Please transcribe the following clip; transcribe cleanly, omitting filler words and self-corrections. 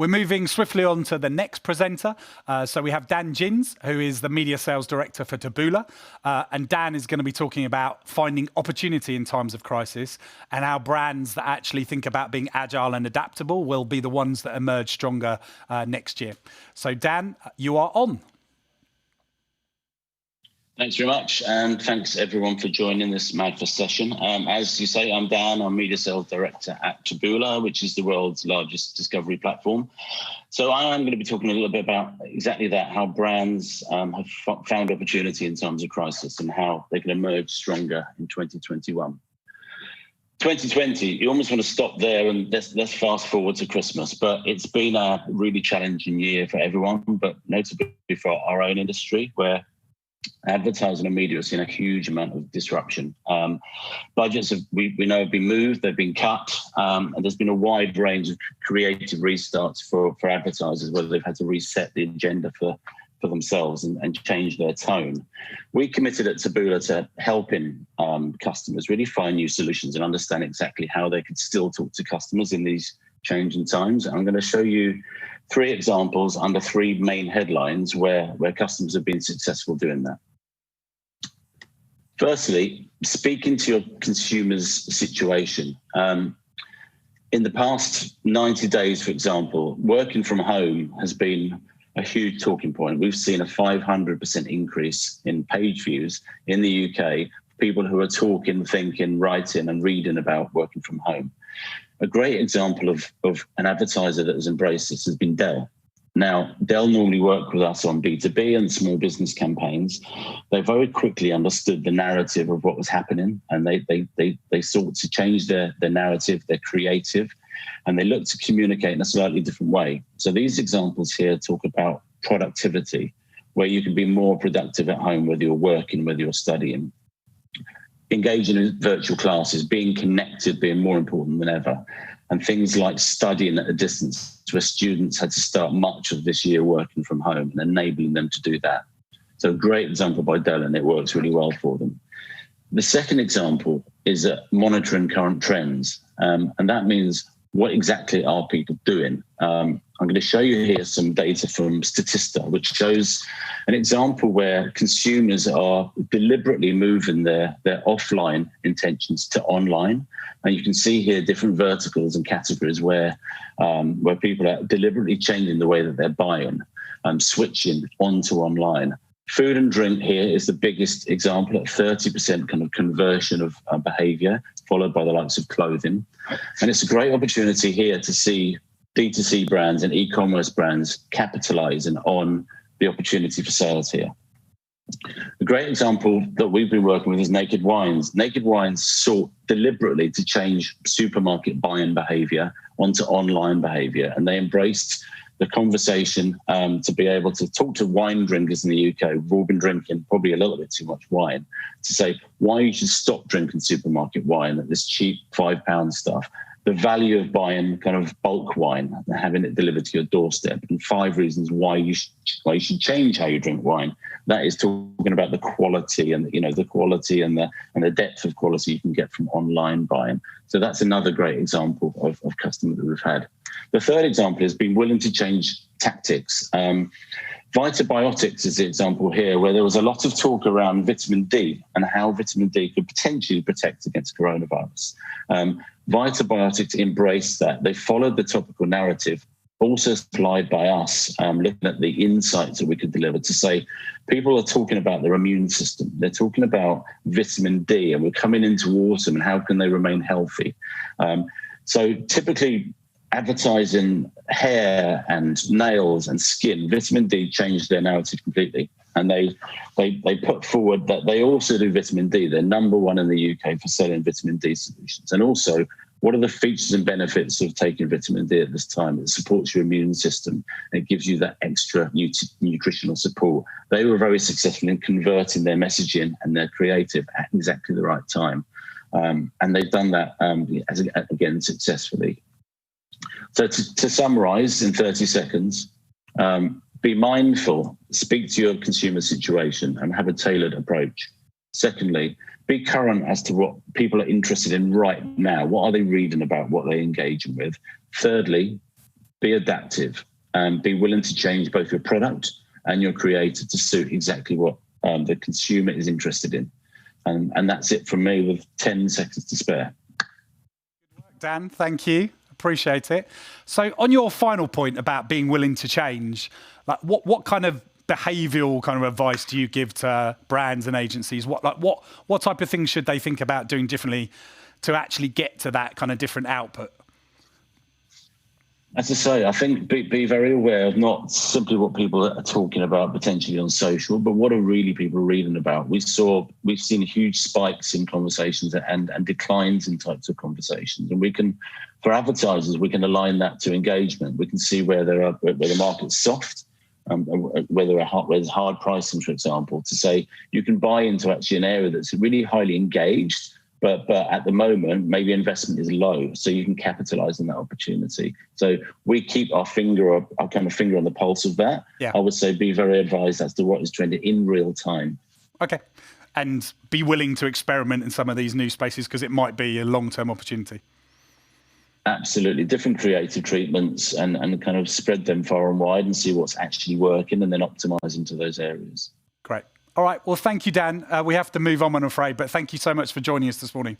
We're moving swiftly on to the next presenter. So we have Dan Gins, who is the Media Sales Director for Taboola. And Dan is going to be talking about finding opportunity in times of crisis and how brands that actually think about being agile and adaptable will be the ones that emerge stronger next year. So Dan, you are on. Thanks very much, and thanks everyone for joining this Madfest session. As you say, I'm Dan, I'm Media Sales Director at Taboola, which is the world's largest discovery platform. So I am going to be talking a little bit about exactly that, how brands have found opportunity in times of crisis and how they can emerge stronger in 2021. 2020, you almost want to stop there and let's fast forward to Christmas, but it's been a really challenging year for everyone, but notably for our own industry, where advertising and media have seen a huge amount of disruption. Budgets we know have been moved, they've been cut, and there's been a wide range of creative restarts for advertisers, whether they've had to reset the agenda for themselves and change their tone. We committed at Taboola to helping customers really find new solutions and understand exactly how they could still talk to customers in these changing times. I'm going to show you 3 examples under 3 main headlines where customers have been successful doing that. Firstly, speaking to your consumer's situation. In the past 90 days, for example, working from home has been a huge talking point. We've seen a 500% increase in page views in the UK, people who are talking, thinking, writing and reading about working from home. A great example of an advertiser that has embraced this has been Dell. Now, Dell normally work with us on B2B and small business campaigns. They very quickly understood the narrative of what was happening, and they sought to change their narrative, their creative, and they looked to communicate in a slightly different way. So these examples here talk about productivity, where you can be more productive at home, whether you're working, whether you're studying. Engaging in virtual classes, being connected, being more important than ever. And things like studying at a distance, where students had to start much of this year working from home and enabling them to do that. So a great example by Dell, and it works really well for them. The second example is monitoring current trends. And that means, what exactly are people doing? I'm going to show you here some data from Statista, which shows an example where consumers are deliberately moving their offline intentions to online. And you can see here different verticals and categories where people are deliberately changing the way that they're buying, switching onto online. Food and drink here is the biggest example at 30% kind of conversion of behavior, followed by the likes of clothing. And it's a great opportunity here to see D2C brands and e-commerce brands capitalizing on the opportunity for sales here. A great example that we've been working with is Naked Wines. Naked Wines sought deliberately to change supermarket buying behavior onto online behavior, and they embraced the conversation to be able to talk to wine drinkers in the UK who've all been drinking probably a little bit too much wine, to say why you should stop drinking supermarket wine, this cheap £5 stuff, the value of buying kind of bulk wine and having it delivered to your doorstep, and 5 reasons why you should change how you drink wine. That is talking about the quality and the quality and the depth of quality you can get from online buying. So that's another great example of customer that we've had. The third example is being willing to change tactics. Vitabiotics is the example here, where there was a lot of talk around vitamin D and how vitamin D could potentially protect against coronavirus. Vitabiotics embraced that. They followed the topical narrative, also supplied by us, looking at the insights that we could deliver to say, people are talking about their immune system. They're talking about vitamin D, and we're coming into autumn, and how can they remain healthy? So typically, advertising hair and nails and skin, vitamin D changed their narrative completely. And they put forward that they also do vitamin D. They're number 1 in the UK for selling vitamin D solutions. And also, what are the features and benefits of taking vitamin D at this time? It supports your immune system. It gives you that extra nutritional support. They were very successful in converting their messaging and their creative at exactly the right time. And they've done that, again, successfully. So to summarize in 30 seconds, be mindful, speak to your consumer situation and have a tailored approach. Secondly, be current as to what people are interested in right now. What are they reading about? What are they engaging with? Thirdly, be adaptive, and be willing to change both your product and your creator to suit exactly what the consumer is interested in. And that's it from me with 10 seconds to spare. Dan, thank you. Appreciate it. So on your final point about being willing to change, like what kind of behavioural kind of advice do you give to brands and agencies? What type of things should they think about doing differently to actually get to that kind of different output? As I say, I think be very aware of not simply what people are talking about potentially on social, but what are really people reading about. We've seen huge spikes in conversations and declines in types of conversations, and we can, for advertisers, we can align that to engagement. We can see where the market's soft, where there's hard pricing, for example, to say you can buy into actually an area that's really highly engaged. But at the moment, maybe investment is low, so you can capitalize on that opportunity. So we keep our finger on the pulse of that. Yeah. I would say be very advised as to what is trending in real time. Okay. And be willing to experiment in some of these new spaces because it might be a long-term opportunity. Absolutely. Different creative treatments and kind of spread them far and wide and see what's actually working and then optimize into those areas. Great. All right. Well, thank you, Dan. We have to move on, I'm afraid, but thank you so much for joining us this morning.